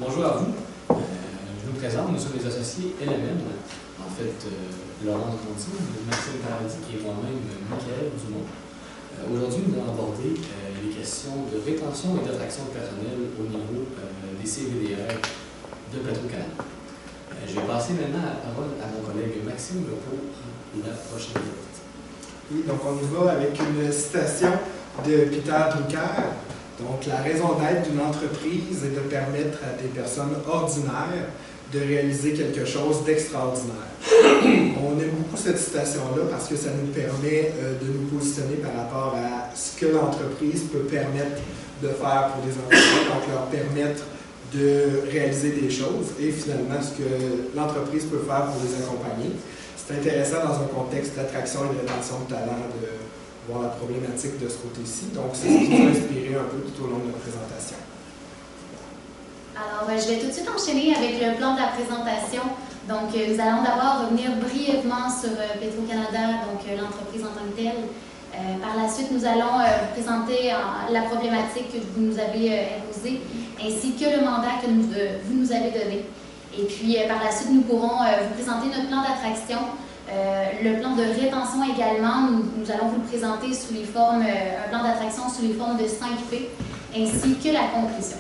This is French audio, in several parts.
Bonjour à vous. Je nous présente, nous sommes les associés LMN, en fait Laurent Conti, Maxime Paradis et moi-même, Michael Dumont. Aujourd'hui, nous allons aborder les questions de rétention et d'attraction de personnel au niveau des CVDR de Petro-Canada. Je vais passer maintenant la parole à mon collègue Maxime pour la prochaine diapositive. Oui, donc on y va avec une citation de Peter Drucker. Donc, la raison d'être d'une entreprise est de permettre à des personnes ordinaires de réaliser quelque chose d'extraordinaire. On aime beaucoup cette citation-là parce que ça nous permet de nous positionner par rapport à ce que l'entreprise peut permettre de faire pour des employés, donc leur permettre de réaliser des choses et finalement ce que l'entreprise peut faire pour les accompagner. C'est intéressant dans un contexte d'attraction et de rétention de talent de voir la problématique de ce côté-ci. Donc, c'est ce qui nous a inspiré un peu tout au long de notre présentation. Alors, je vais tout de suite enchaîner avec le plan de la présentation. Donc, nous allons d'abord revenir brièvement sur Petro-Canada, donc l'entreprise en tant que telle. Par la suite, nous allons vous présenter la problématique que vous nous avez imposée, ainsi que le mandat que vous nous avez donné. Et puis, par la suite, nous pourrons vous présenter notre plan d'attraction. Le plan de rétention également, nous allons vous le présenter sous les formes, un plan d'attraction sous les formes de 5P, ainsi que la conclusion.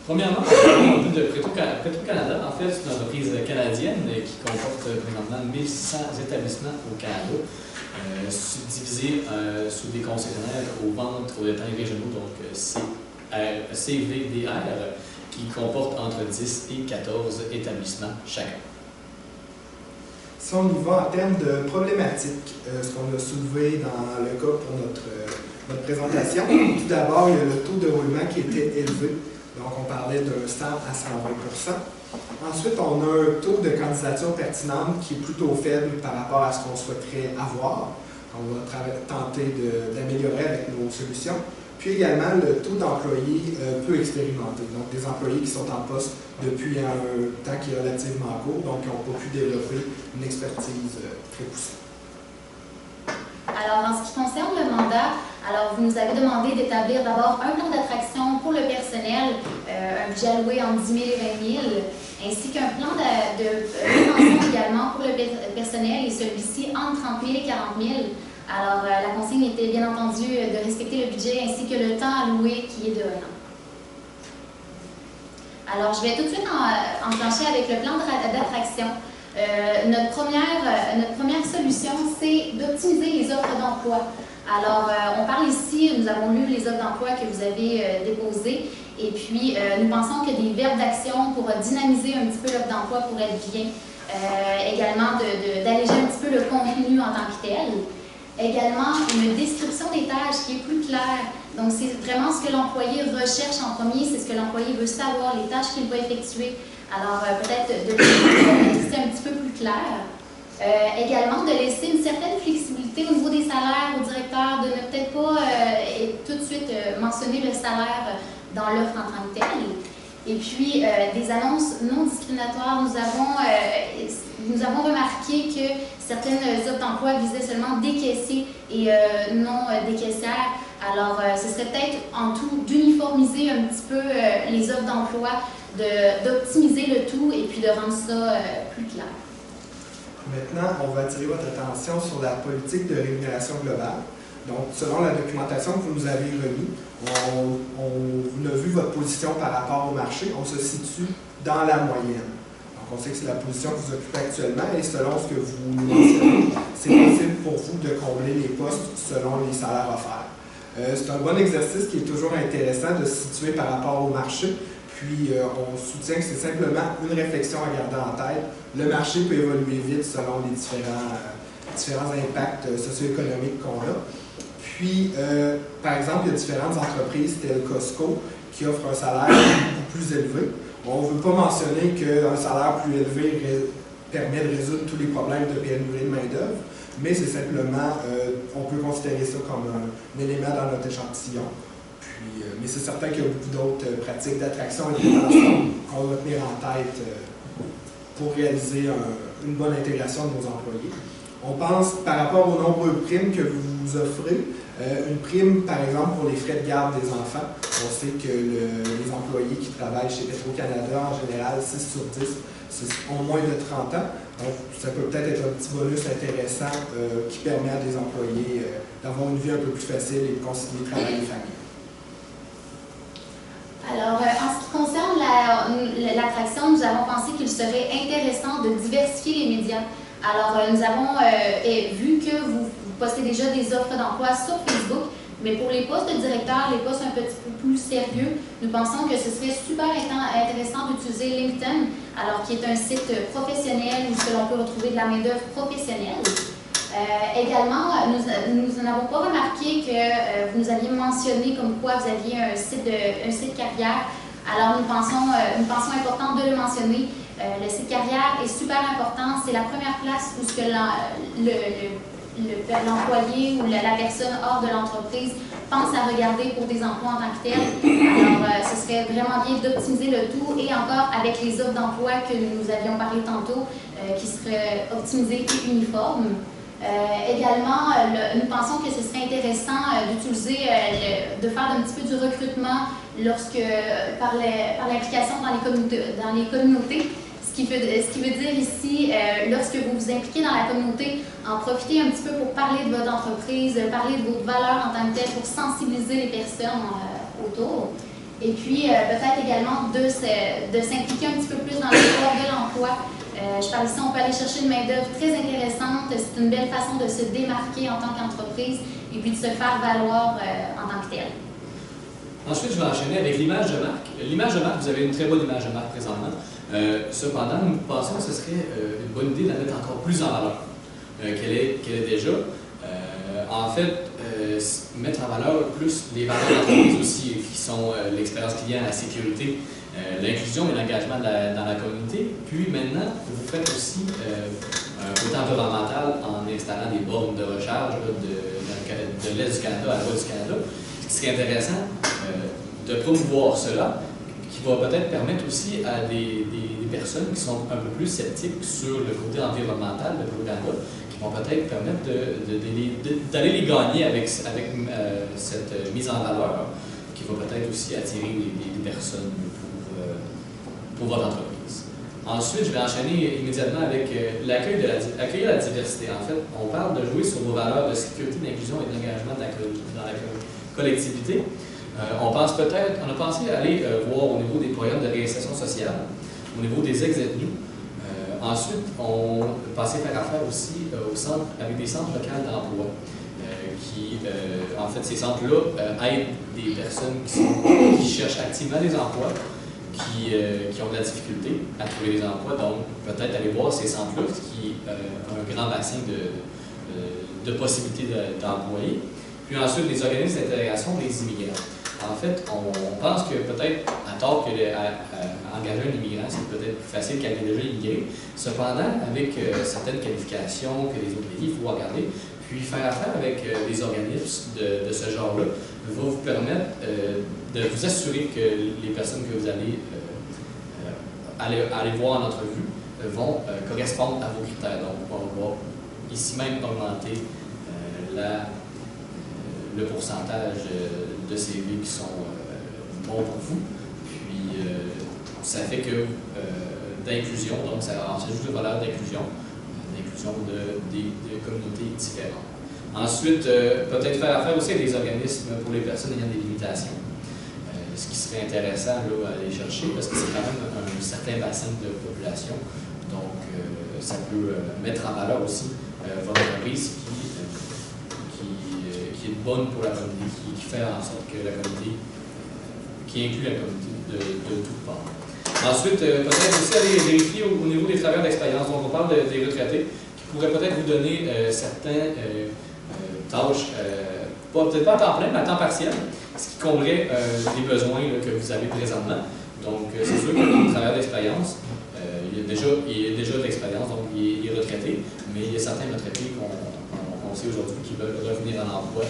Premièrement, on parle de Petro-Canada. En fait, c'est une entreprise canadienne qui comporte présentement 1600 établissements au Canada, subdivisés sous des concessionnaires aux ventes aux détails régionaux, donc CVDR, qui comportent entre 10 et 14 établissements chacun. Si on y va en termes de problématiques, ce qu'on a soulevé dans le cas pour notre présentation, tout d'abord, il y a le taux de roulement qui était élevé. Donc, on parlait d'un 100 à 120 %. Ensuite, on a un taux de candidature pertinente qui est plutôt faible par rapport à ce qu'on souhaiterait avoir. On va tenter d'améliorer avec nos solutions. Puis également, le taux d'employés peu expérimentés. Donc, des employés qui sont en poste depuis un temps qui est relativement court, donc qui n'ont pas pu développer une expertise très poussée. Alors, en ce qui concerne le mandat, alors vous nous avez demandé d'établir d'abord un plan d'attraction pour le personnel, un budget alloué entre 10 000 et 20 000, ainsi qu'un plan de rétention également pour le personnel, et celui-ci entre 30 000 et 40 000. Alors, la consigne était bien entendu de respecter le budget ainsi que le temps alloué qui est de 1 an. Alors, je vais tout de suite enclencher avec le plan d'attraction. Notre première solution, c'est d'optimiser les offres d'emploi. Alors, on parle ici, nous avons lu les offres d'emploi que vous avez déposées, et puis nous pensons que des verbes d'action pour dynamiser un petit peu l'offre d'emploi pourraient être bien. Également, d'alléger un petit peu le contenu en tant que tel. Également, une description des tâches qui est plus claire. Donc, c'est vraiment ce que l'employé recherche en premier, c'est ce que l'employé veut savoir, les tâches qu'il va effectuer. Alors, peut-être de c'est un petit peu plus clair. Également, de laisser une certaine flexibilité au niveau des salaires au directeur, de ne peut-être pas tout de suite mentionner le salaire dans l'offre en tant que telle. Et puis, des annonces non discriminatoires. Nous avons remarqué que certaines offres d'emploi visaient seulement des caissiers et non des caissières. Alors, ce serait peut-être en tout d'uniformiser un petit peu les offres d'emploi, d'optimiser le tout et puis de rendre ça plus clair. Maintenant, on va attirer votre attention sur la politique de rémunération globale. Donc, selon la documentation que vous nous avez remise, on a vu votre position par rapport au marché. On se situe dans la moyenne. Donc, on sait que c'est la position que vous occupez actuellement et selon ce que vous nous mentionnez, c'est possible pour vous de combler les postes selon les salaires offerts. C'est un bon exercice qui est toujours intéressant de se situer par rapport au marché. Puis, on soutient que c'est simplement une réflexion à garder en tête. Le marché peut évoluer vite selon les différents impacts socio-économiques qu'on a. Puis, par exemple, il y a différentes entreprises telles Costco qui offrent un salaire beaucoup plus élevé. On ne veut pas mentionner qu'un salaire plus élevé permet de résoudre tous les problèmes de pénurie de main-d'œuvre, mais c'est simplement, on peut considérer ça comme un élément dans notre échantillon. Puis, mais c'est certain qu'il y a beaucoup d'autres pratiques d'attraction et de rétention qu'on va tenir en tête pour réaliser une bonne intégration de nos employés. On pense, par rapport aux nombreux primes que vous offrez, Une prime, par exemple, pour les frais de garde des enfants. On sait que les employés qui travaillent chez Petro-Canada, en général, 6 sur 10, ont moins de 30 ans. Donc, ça peut peut-être être un petit bonus intéressant qui permet à des employés d'avoir une vie un peu plus facile et de concilier travail et famille. Alors, en ce qui concerne l'attraction, nous avons pensé qu'il serait intéressant de diversifier les médias. Alors, nous avons vu que vous postez déjà des offres d'emploi sur Facebook, mais pour les postes de directeur, les postes un petit peu plus sérieux, nous pensons que ce serait super intéressant d'utiliser LinkedIn, alors qui est un site professionnel où l'on peut retrouver de la main-d'œuvre professionnelle. Également, nous n'avons pas remarqué que vous nous aviez mentionné comme quoi vous aviez un site carrière. Alors, nous pensons important de le mentionner. Le site carrière est super important. C'est la première place où l'employé ou la personne hors de l'entreprise pense à regarder pour des emplois en tant que tel. Alors, ce serait vraiment bien d'optimiser le tout et encore avec les offres d'emploi que nous avions parlé tantôt, qui seraient optimisées et uniformes. Également, nous pensons que ce serait intéressant d'utiliser, de faire un petit peu du recrutement par l'implication dans les communautés. Ce qui veut dire ici, lorsque vous vous impliquez dans la communauté, en profiter un petit peu pour parler de votre entreprise, parler de votre valeur en tant que telle, pour sensibiliser les personnes autour. Et puis, peut-être également de s'impliquer un petit peu plus dans l'histoire de l'emploi. Je parle ici, on peut aller chercher une main-d'œuvre très intéressante. C'est une belle façon de se démarquer en tant qu'entreprise et puis de se faire valoir en tant que tel. Ensuite, je vais enchaîner avec l'image de marque. L'image de marque, vous avez une très bonne image de marque présentement. Cependant, nous pensons que ce serait une bonne idée de la mettre encore plus en valeur qu'elle est déjà. En fait, mettre en valeur plus les valeurs d'entreprise aussi, qui sont l'expérience client, la sécurité, l'inclusion et l'engagement dans la communauté. Puis maintenant, vous faites aussi un côté environnemental en installant des bornes de recharge de l'Est du Canada à l'Ouest du Canada. Ce qui serait intéressant de promouvoir cela, qui va peut-être permettre aussi à des personnes qui sont un peu plus sceptiques sur le côté environnemental de Petro-Canada, qui vont peut-être permettre d'aller les gagner avec cette mise en valeur, qui va peut-être aussi attirer des personnes pour votre entreprise. Ensuite, je vais enchaîner immédiatement avec accueillir la diversité. En fait, on parle de jouer sur vos valeurs de sécurité, d'inclusion et d'engagement dans la collectivité. On a pensé aller voir au niveau des programmes de réinsertion sociale, au niveau des ex-détenus. Ensuite, on pensait faire affaire aussi avec des centres locaux d'emploi. En fait, ces centres-là aident des personnes qui cherchent activement des emplois, qui ont de la difficulté à trouver des emplois. Donc, peut-être aller voir ces centres-là qui ont un grand bassin de possibilités d'employer. Puis ensuite, les organismes d'intégration des immigrants. En fait, on pense que peut-être, à tort, engager un immigrant, c'est peut-être plus facile qu'elle ait déjà immigré. Cependant, avec certaines qualifications que les autres pays, il faut regarder. Puis faire affaire avec des organismes de ce genre-là va vous permettre de vous assurer que les personnes que vous allez aller voir en entrevue vont correspondre à vos critères. Donc, on va ici même augmenter le pourcentage de CV qui sont bons pour vous. Puis, ça fait que d'inclusion, donc ça ajoute une valeur d'inclusion de communautés différentes. Ensuite, peut-être faire affaire aussi avec des organismes pour les personnes ayant des limitations. Ce qui serait intéressant là, à aller chercher, parce que c'est quand même un certain bassin de population. Donc, ça peut mettre en valeur aussi votre entreprise qui est bonne pour la communauté, qui fait en sorte que la communauté, qui inclut la communauté de toutes parts. Ensuite, peut-être aussi aller vérifier au niveau des travailleurs d'expérience. Donc, on parle des retraités qui pourraient peut-être vous donner certaines tâches, peut-être pas à temps plein, mais à temps partiel, ce qui comblerait les besoins là, que vous avez présentement. Donc, c'est sûr que le travailleur d'expérience, il a déjà de l'expérience, donc il est retraité, mais il y a certains retraités qu'on sait aujourd'hui qui veulent revenir en emploi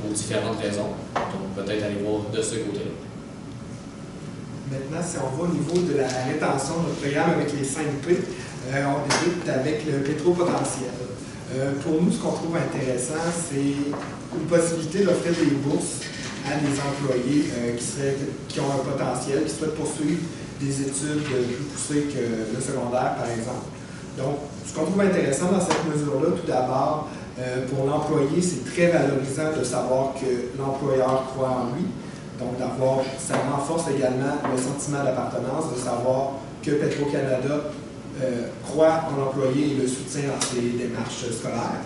pour différentes raisons. Donc, peut-être aller voir de ce côté-là. Maintenant, si on va au niveau de la rétention de notre programme avec les 5 P, on débute avec le pétropotentiel. Pour nous, ce qu'on trouve intéressant, c'est une possibilité d'offrir des bourses à des employés qui ont un potentiel, qui souhaitent poursuivre des études plus poussées que le secondaire, par exemple. Donc, ce qu'on trouve intéressant dans cette mesure-là, tout d'abord, pour l'employé, c'est très valorisant de savoir que l'employeur croit en lui. Donc, ça renforce également le sentiment d'appartenance, de savoir que Petro-Canada croit en l'employé et le soutient dans ses démarches scolaires.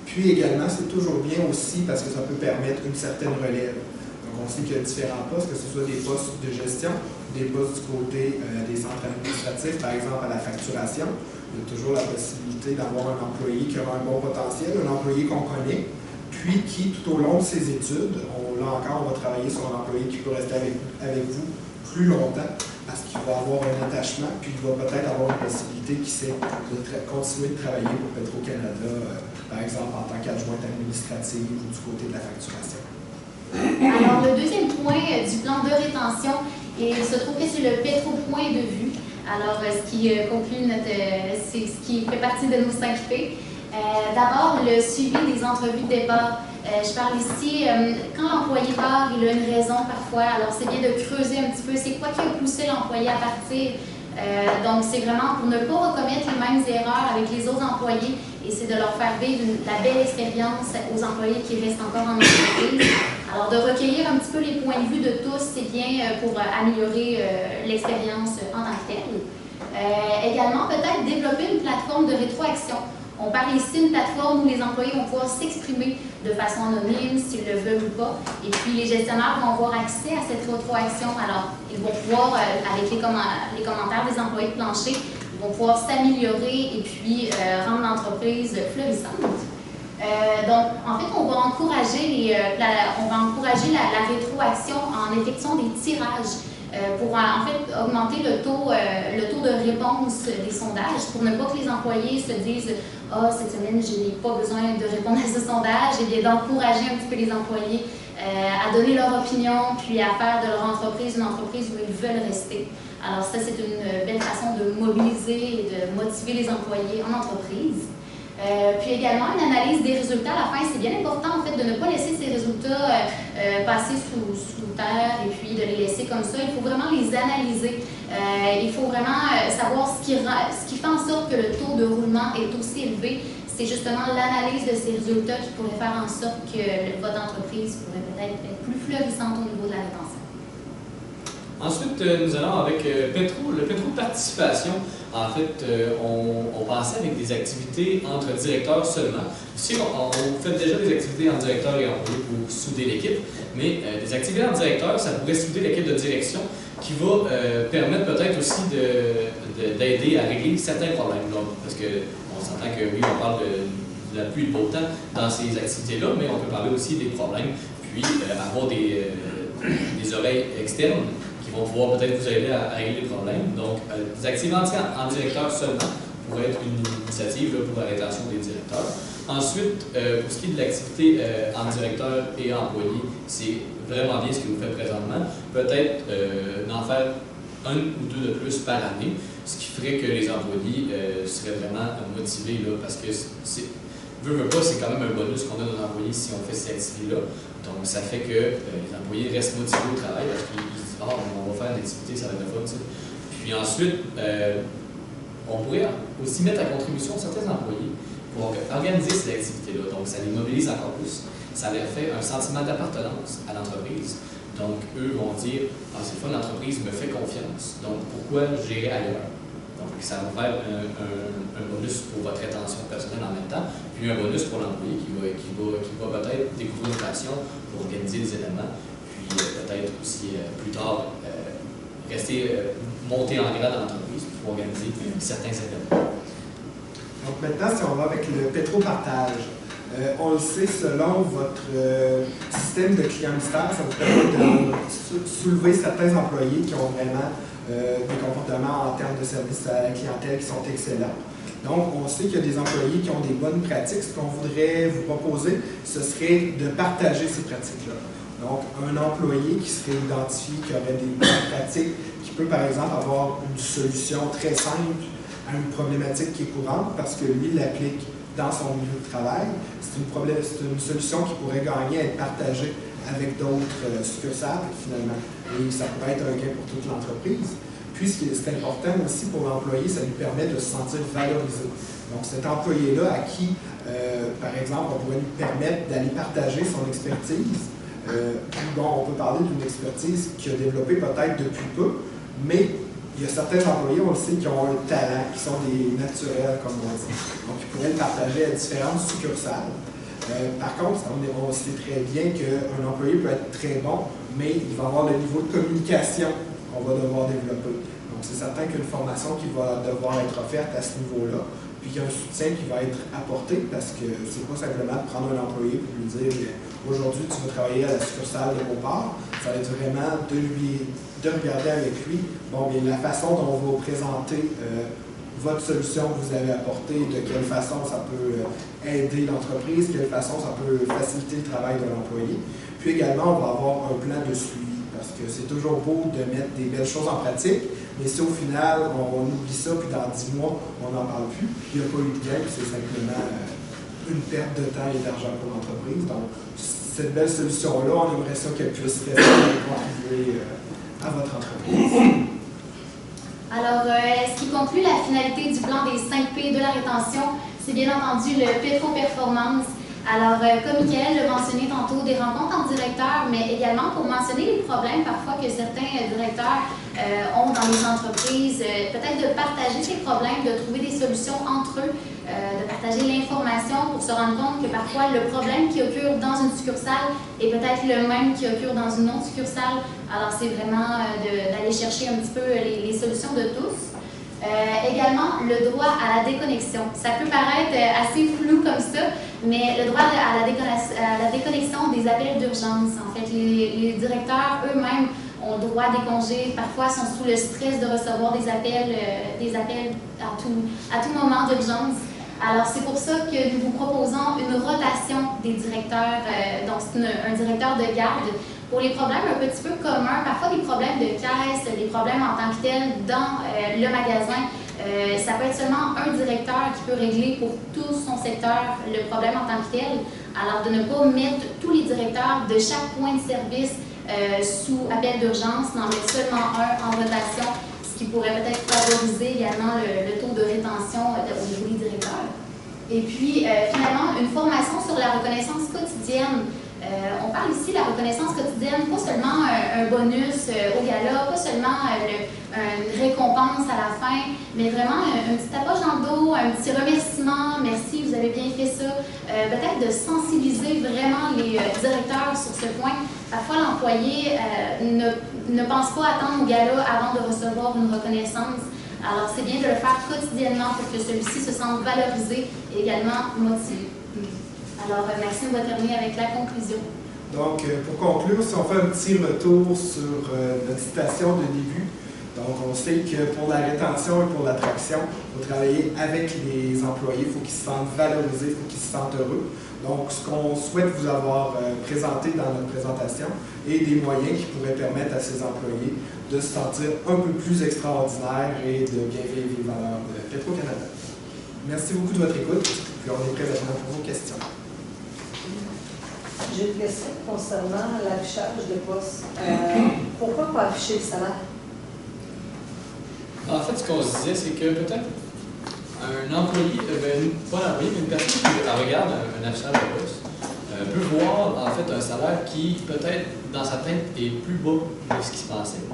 Puis également, c'est toujours bien aussi parce que ça peut permettre une certaine relève. Donc, on sait qu'il y a différents postes, que ce soit des postes de gestion, des postes du côté des centres administratifs, par exemple à la facturation. Il y a toujours la possibilité d'avoir un employé qui aura un bon potentiel, un employé qu'on connaît, puis qui, tout au long de ses études, là encore, on va travailler sur un employé qui peut rester avec vous plus longtemps parce qu'il va avoir un attachement, puis il va peut-être avoir une possibilité qui c'est de continuer de travailler pour Petro-Canada, par exemple en tant qu'adjointe administrative ou du côté de la facturation. Alors, le deuxième point du plan de rétention, il se trouve que c'est le Petro-point de vue. Alors, ce qui conclut c'est ce qui fait partie de nos 5 P. D'abord, le suivi des entrevues de départ. Je parle ici, quand l'employé part, il a une raison parfois, alors c'est bien de creuser un petit peu, c'est quoi qui a poussé l'employé à partir. Donc, c'est vraiment pour ne pas recommettre les mêmes erreurs avec les autres employés et c'est de leur faire vivre la belle expérience aux employés qui restent encore en entreprise. Alors, de recueillir un petit peu les points de vue de tous, c'est bien pour améliorer l'expérience en tant que telle. Également, peut-être développer une plateforme de rétroaction. On parle ici d'une plateforme où les employés vont pouvoir s'exprimer de façon anonyme, s'ils le veulent ou pas. Et puis, les gestionnaires vont avoir accès à cette rétroaction. Alors, ils vont pouvoir, avec les commentaires des employés de plancher, ils vont pouvoir s'améliorer et puis rendre l'entreprise florissante. Donc, en fait, on va encourager la rétroaction en effectuant des tirages. Pour en fait augmenter le taux de réponse des sondages, pour ne pas que les employés se disent « Ah, cette semaine, je n'ai pas besoin de répondre à ce sondage », et bien d'encourager un petit peu les employés à donner leur opinion, puis à faire de leur entreprise une entreprise où ils veulent rester. Alors ça, c'est une belle façon de mobiliser et de motiver les employés en entreprise. Puis également, une analyse des résultats à la fin. C'est bien important, en fait, de ne pas laisser ces résultats passer sous terre et puis de les laisser comme ça. Il faut vraiment les analyser. Il faut vraiment savoir ce qui fait en sorte que le taux de roulement est aussi élevé. C'est justement l'analyse de ces résultats qui pourrait faire en sorte que votre entreprise pourrait peut-être être plus florissante au niveau de la rétention. Ensuite, nous allons avec le Petro Participation. En fait, on pensait avec des activités entre directeurs seulement. Ici, on fait déjà des activités en directeur et employé pour souder l'équipe, mais des activités en directeur, ça pourrait souder l'équipe de direction qui va permettre peut-être aussi d'aider à régler certains problèmes. Donc, parce qu'on s'entend que oui, on parle de la pluie et de beau temps dans ces activités-là, mais on peut parler aussi des problèmes, puis avoir des oreilles externes qui vont pouvoir peut-être vous aider à régler les problèmes. Donc, des activités en directeur seulement pourrait être une initiative là, pour la rétention des directeurs. Ensuite, pour ce qui est de l'activité en directeur et employé, c'est vraiment bien ce que vous faites présentement. Peut-être d'en faire 1 ou 2 de plus par année, ce qui ferait que les employés seraient vraiment motivés, là, parce que veut pas, c'est quand même un bonus qu'on donne aux employés si on fait cette activité-là. Donc, ça fait que les employés restent motivés au travail parce qu'ils disent « Ah, on va faire une activité, ça va être le fun. » Puis ensuite, on pourrait aussi mettre à contribution certains employés pour organiser ces activités-là. Donc, ça les mobilise encore plus. Ça leur fait un sentiment d'appartenance à l'entreprise. Donc, eux vont dire « Ah, c'est le fun, l'entreprise me fait confiance. Donc, pourquoi j'irai ailleurs? » Donc, ça va faire un bonus pour votre rétention personnelle en même temps, puis un bonus pour l'employé qui va peut-être découvrir une passion pour organiser des événements, puis peut-être aussi plus tard monter en grade dans l'entreprise pour organiser certains événements. Donc maintenant, si on va avec le Petro-Partage, on le sait, selon votre système de client mystère, ça vous permet de soulever certains employés qui ont vraiment des comportements en termes de service à la clientèle qui sont excellents. Donc, on sait qu'il y a des employés qui ont des bonnes pratiques. Ce qu'on voudrait vous proposer, ce serait de partager ces pratiques-là. Donc, un employé qui serait identifié, qui aurait des bonnes pratiques, qui peut par exemple avoir une solution très simple à une problématique qui est courante parce que lui l'applique dans son milieu de travail. C'est une solution qui pourrait gagner à être partagée avec d'autres succursales, finalement. Et ça pourrait être un gain pour toute l'entreprise. Puis, ce qui est important aussi pour l'employé, ça lui permet de se sentir valorisé. Donc, cet employé-là à qui, par exemple, on pourrait lui permettre d'aller partager son expertise. On peut parler d'une expertise qu'il a développée peut-être depuis peu, mais il y a certains employés, on le sait, qui ont un talent, qui sont des naturels, comme on dit. Donc, ils pourraient le partager à différentes succursales. Par contre, on sait très bien qu'un employé peut être très bon, mais il va avoir le niveau de communication qu'on va devoir développer. Donc, c'est certain qu'une formation qui va devoir être offerte à ce niveau-là, puis qu'il y a un soutien qui va être apporté, parce que c'est pas simplement de prendre un employé pour lui dire aujourd'hui tu vas travailler à la succursale de Beauport. Ça va être vraiment de regarder avec lui, bon, bien, la façon dont on va vous présenter votre solution que vous avez apportée, de quelle façon ça peut aider l'entreprise, de quelle façon ça peut faciliter le travail de l'employé. Puis également, on va avoir un plan de suivi, parce que c'est toujours beau de mettre des belles choses en pratique, mais si au final, on oublie ça, puis dans 10 mois, on n'en parle plus, il n'y a pas eu de gain, puis c'est simplement une perte de temps et d'argent pour l'entreprise. Donc, cette belle solution-là, on aimerait ça qu'elle puisse rester et contribuer à votre entreprise. Alors, ce qui conclut la finalité du plan des 5 P de la rétention, c'est bien entendu le Petro-Performance. Alors, comme Michael l'a mentionné tantôt, des rencontres entre directeurs, mais également pour mentionner les problèmes parfois que certains directeurs ont dans les entreprises, peut-être de partager ces problèmes, de trouver des solutions entre eux, de partager l'information pour se rendre compte que parfois le problème qui occure dans une succursale est peut-être le même qui occure dans une autre succursale. Alors, c'est vraiment d'aller chercher un petit peu les solutions de tous. Également, le droit à la déconnexion. Ça peut paraître assez flou comme ça, mais le droit à la déconnexion des appels d'urgence. En fait, les directeurs eux-mêmes ont le droit à des congés, parfois sont sous le stress de recevoir des appels à tout moment d'urgence. Alors, c'est pour ça que nous vous proposons une rotation des directeurs, donc c'est un directeur de garde, pour les problèmes un petit peu communs, parfois des problèmes de caisse, des problèmes en tant que tels dans le magasin. Ça peut être seulement un directeur qui peut régler pour tout son secteur le problème en tant que tel. Alors, de ne pas mettre tous les directeurs de chaque point de service sous appel d'urgence, d'en mettre seulement un en rotation, ce qui pourrait peut-être favoriser également le taux de rétention au niveau des directeurs. Et puis, finalement, une formation sur la reconnaissance quotidienne. On parle ici de la reconnaissance quotidienne, pas seulement un bonus au gala, pas seulement une récompense à la fin, mais vraiment un petit tapage dans le dos, un petit remerciement, merci, vous avez bien fait ça. Peut-être de sensibiliser vraiment les directeurs sur ce point. Parfois, l'employé ne pense pas attendre au gala avant de recevoir une reconnaissance. Alors, c'est bien de le faire quotidiennement pour que celui-ci se sente valorisé et également motivé. Alors, Maxime va terminer avec la conclusion. Donc, pour conclure, si on fait un petit retour sur notre citation de début, donc on sait que pour la rétention et pour l'attraction, il faut travailler avec les employés, il faut qu'ils se sentent valorisés, il faut qu'ils se sentent heureux. Donc, ce qu'on souhaite vous avoir présenté dans notre présentation est des moyens qui pourraient permettre à ces employés de se sentir un peu plus extraordinaires et de bien vivre les valeurs de Petro-Canada. Merci beaucoup de votre écoute, puis on est prêt maintenant pour vos questions. J'ai une question concernant l'affichage de poste. Pourquoi pas afficher le salaire? En fait, ce qu'on se disait, c'est que peut-être un employé, pas un employé, mais une personne qui regarde un affichage de poste peut voir en fait un salaire qui, peut-être, dans sa tête, est plus bas de ce qu'il se pensait.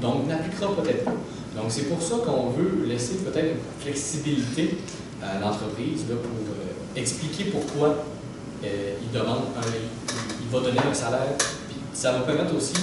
Donc, n'appliquera peut-être pas. Donc, c'est pour ça qu'on veut laisser peut-être une flexibilité à l'entreprise pour expliquer pourquoi il va donner un salaire, puis ça va permettre aussi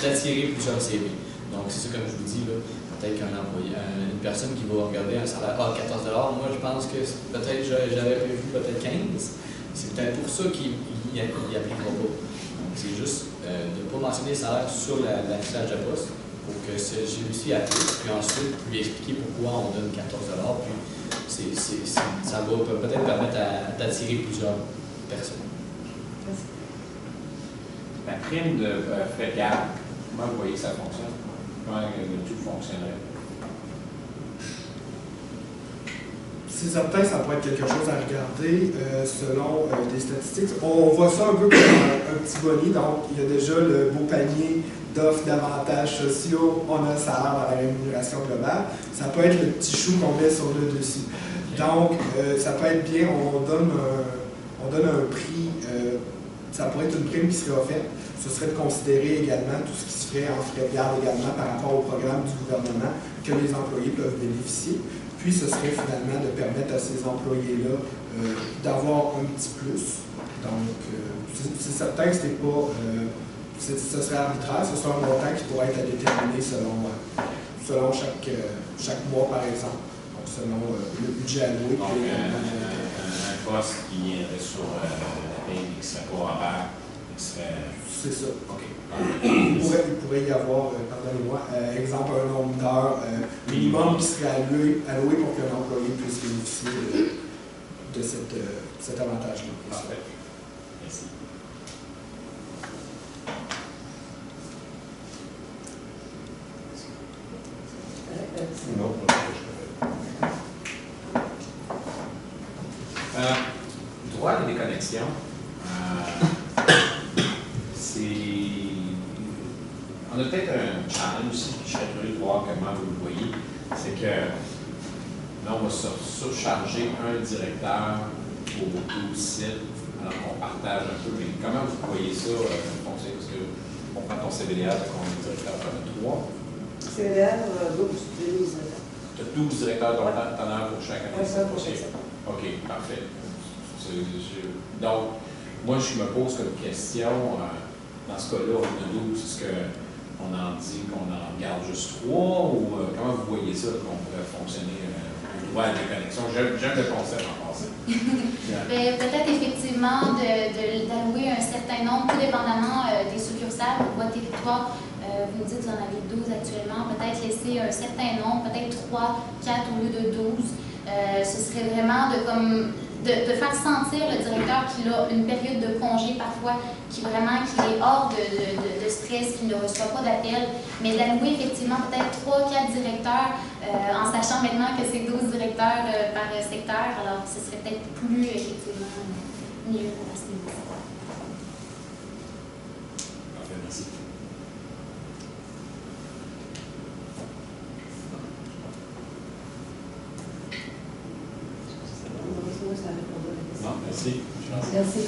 d'attirer plusieurs CV. Donc, c'est ça, comme je vous dis, peut-être qu'un employé, une personne qui va regarder un salaire à 14 $, moi je pense que peut-être j'avais prévu peut-être 15. C'est peut-être pour ça qu'il n'y appliquera pas. Donc, c'est juste de ne pas mentionner le salaire sur l'affichage de poste pour que celui-ci applique, puis ensuite lui expliquer pourquoi on donne 14 $, puis ça va peut-être permettre d'attirer plusieurs personnes. La prime de frais de garde, comment vous voyez que ça fonctionne? Comment le tout fonctionnerait? C'est certain, ça pourrait être quelque chose à regarder selon des statistiques. On voit ça un peu comme un petit boni, donc il y a déjà le beau panier d'offres d'avantages sociaux, on a le salaire dans la rémunération globale. Ça peut être le petit chou qu'on met sur le dessus. Donc, ça peut être bien, on donne un prix, ça pourrait être une prime qui serait offerte. Ce serait de considérer également tout ce qui se ferait en frais de garde également par rapport au programme du gouvernement que les employés peuvent bénéficier. Puis, ce serait finalement de permettre à ces employés-là d'avoir un petit plus. Donc, c'est certain que ce serait arbitraire, ce serait un montant qui pourrait être à déterminer selon chaque mois, par exemple. Donc, selon le budget alloué. Donc, un poste qui viendrait sur la paye qui serait pas horaire, qui serait... C'est ça. OK. Il pourrait y avoir, pardonnez-moi, exemple, un nombre d'heures minimum qui serait alloué pour qu'un employé puisse bénéficier de cet avantage-là. Parfait. Merci. Non, droit à la déconnexion, on a peut-être un challenge aussi, puis je serais curieux de voir comment vous le voyez. C'est que là, on va surcharger un directeur pour 12 sites, alors qu'on partage un peu. Mais comment vous voyez ça fonctionner? Parce qu'on prend ton CVDR, qu'on est directeur, tu en as 3. CVDR, 12 directeurs. Tu as 12 directeurs d'honneur pour chaque année. Oui, ça pour chaque. OK, parfait. Donc, moi, je me pose comme question, dans ce cas-là, on a 12, est-ce qu'on en dit qu'on en garde juste 3 ou comment vous voyez ça, qu'on pourrait fonctionner au droit à la déconnexion? J'aime le concept en passant. Peut-être effectivement d'allouer un certain nombre, tout dépendamment des succursales pour votre territoire. Vous me dites que vous en avez 12 actuellement. Peut-être laisser un certain nombre, peut-être 3, 4 au lieu de 12. Ce serait vraiment de faire sentir le directeur qu'il a une période de congé parfois, qu'il est hors de stress, qu'il ne reçoit pas d'appel, mais d'allouer effectivement peut-être 3, 4 directeurs, en sachant maintenant que c'est 12 directeurs par secteur, alors ce serait peut-être plus effectivement mieux à ce niveau-là. Parfait, merci. Non, merci. Merci.